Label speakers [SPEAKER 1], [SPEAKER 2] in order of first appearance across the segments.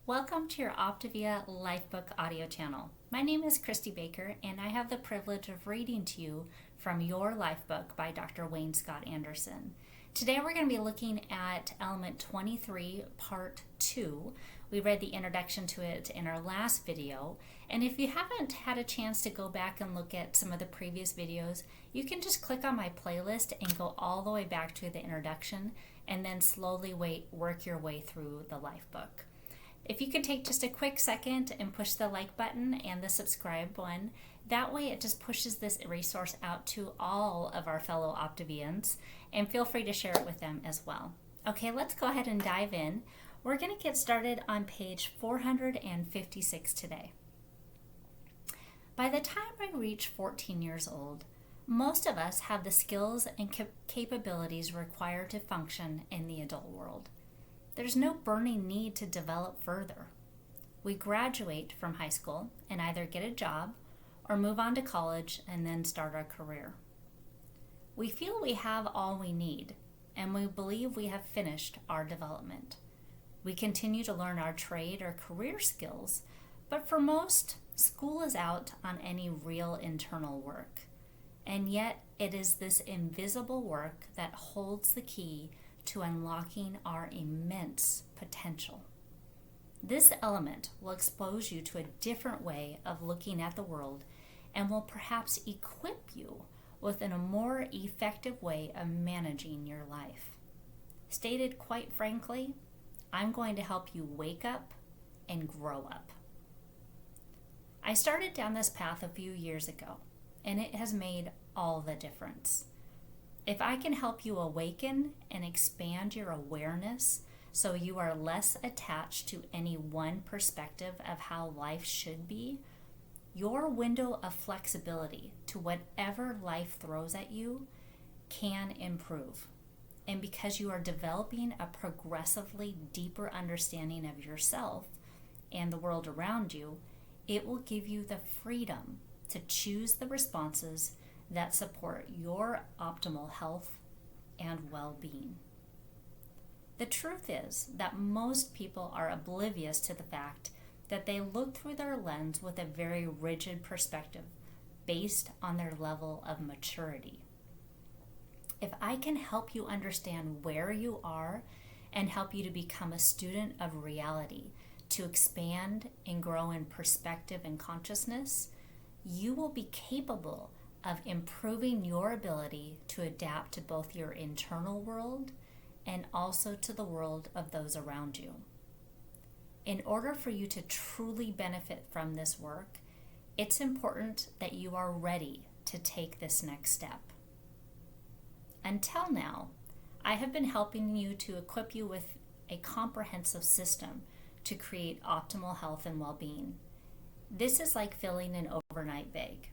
[SPEAKER 1] Welcome to your Optavia LifeBook audio channel. My name is Christy Baker, and I have the privilege of reading to you from Your LifeBook by Dr. Wayne Scott Anderson. Today we're going to be looking at element 23, part 2. We read the introduction to it in our last video, and if you haven't had a chance to go back and look at some of the previous videos, you can just click on my playlist and go all the way back to the introduction and then slowly work your way through the LifeBook. If you could take just a quick second and push the like button and the subscribe one, that way it just pushes this resource out to all of our fellow Optavians, and feel free to share it with them as well. Okay, let's go ahead and dive in. We're going to get started on page 456 today. By the time I reach 14 years old, most of us have the skills and capabilities required to function in the adult world. There's no burning need to develop further. We graduate from high school and either get a job or move on to college and then start our career. We feel we have all we need, and we believe we have finished our development. We continue to learn our trade or career skills, but for most, school is out on any real internal work. And yet, it is this invisible work that holds the key to unlocking our immense potential. This element will expose you to a different way of looking at the world and will perhaps equip you with a more effective way of managing your life. Stated quite frankly, I'm going to help you wake up and grow up. I started down this path a few years ago, and it has made all the difference. If I can help you awaken and expand your awareness so you are less attached to any one perspective of how life should be, your window of flexibility to whatever life throws at you can improve. And because you are developing a progressively deeper understanding of yourself and the world around you, it will give you the freedom to choose the responses that support your optimal health and well-being. The truth is that most people are oblivious to the fact that they look through their lens with a very rigid perspective based on their level of maturity. If I can help you understand where you are and help you to become a student of reality, to expand and grow in perspective and consciousness, you will be capable of improving your ability to adapt to both your internal world and also to the world of those around you. In order for you to truly benefit from this work, it's important that you are ready to take this next step. Until now, I have been helping you to equip you with a comprehensive system to create optimal health and well-being. This is like filling an overnight bag.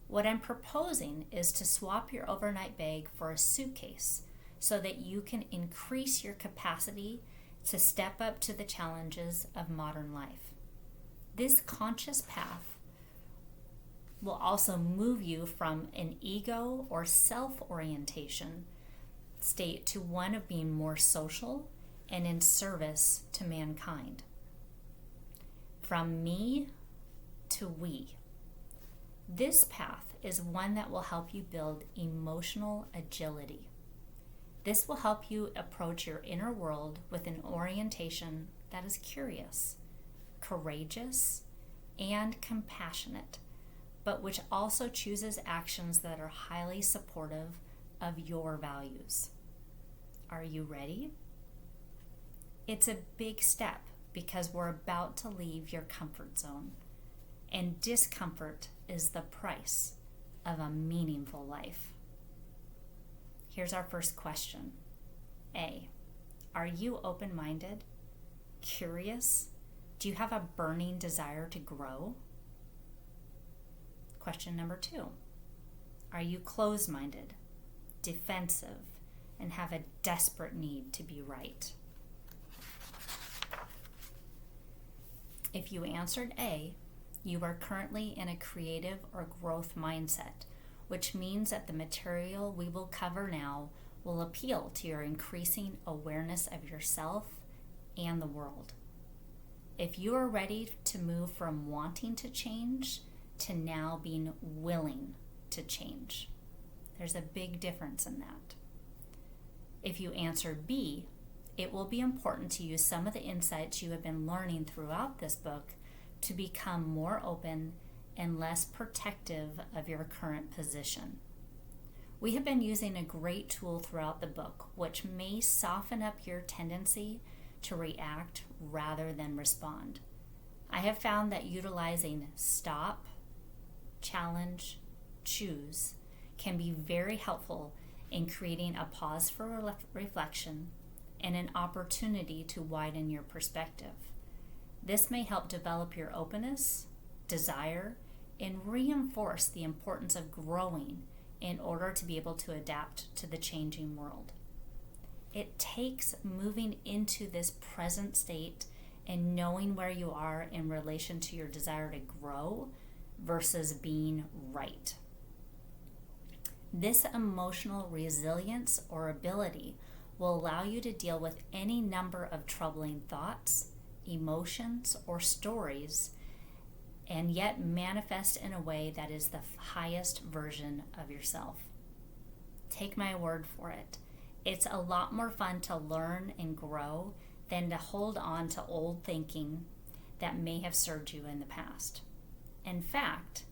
[SPEAKER 1] What I'm proposing is to swap your overnight bag for a suitcase so that you can increase your capacity to step up to the challenges of modern life. This conscious path will also move you from an ego or self-orientation state to one of being more social and in service to mankind. From me to we. This path is one that will help you build emotional agility. This will help you approach your inner world with an orientation that is curious, courageous, and compassionate, but which also chooses actions that are highly supportive of your values. Are you ready? It's a big step because we're about to leave your comfort zone, and discomfort is the price of a meaningful life. Here's our first question. A, are you open-minded, curious? Do you have a burning desire to grow? Question number 2, are you closed-minded, defensive, and have a desperate need to be right? If you answered A, you are currently in a creative or growth mindset, which means that the material we will cover now will appeal to your increasing awareness of yourself and the world. if you are ready to move from wanting to change to now being willing to change. There's a big difference in that. If you answered B, it will be important to use some of the insights you have been learning throughout this book to become more open and less protective of your current position. We have been using a great tool throughout the book, which may soften up your tendency to react rather than respond. I have found that utilizing stop, challenge, choose can be very helpful in creating a pause for reflection and an opportunity to widen your perspective. This may help develop your openness, desire, and reinforce the importance of growing in order to be able to adapt to the changing world. It takes moving into this present state and knowing where you are in relation to your desire to grow versus being right. This emotional resilience or ability will allow you to deal with any number of troubling thoughts, emotions, or stories, and yet manifest in a way that is the highest version of yourself. Take my word for it. It's a lot more fun to learn and grow than to hold on to old thinking that may have served you in the past. In fact,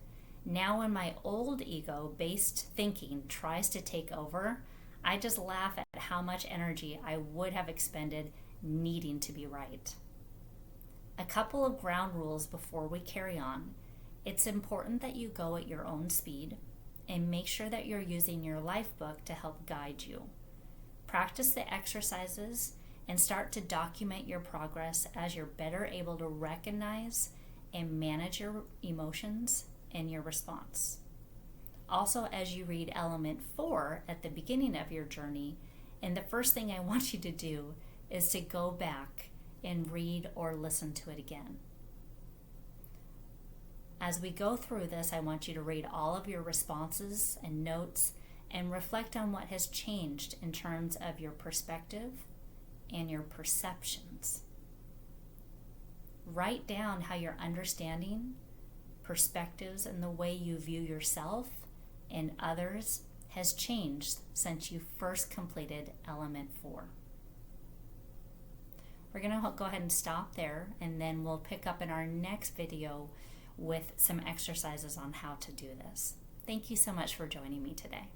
[SPEAKER 1] now when my old ego-based thinking tries to take over, I just laugh at how much energy I would have expended needing to be right. A couple of ground rules before we carry on. It's important that you go at your own speed and make sure that you're using your LifeBook to help guide you. Practice the exercises and start to document your progress as you're better able to recognize and manage your emotions and your response. Also, as you read element 4 at the beginning of your journey, and the first thing I want you to do is to go back and read or listen to it again. As we go through this, I want you to read all of your responses and notes and reflect on what has changed in terms of your perspective and your perceptions. Write down how your understanding, perspectives, and the way you view yourself and others has changed since you first completed element 4. We're going to go ahead and stop there, and then we'll pick up in our next video with some exercises on how to do this. Thank you so much for joining me today.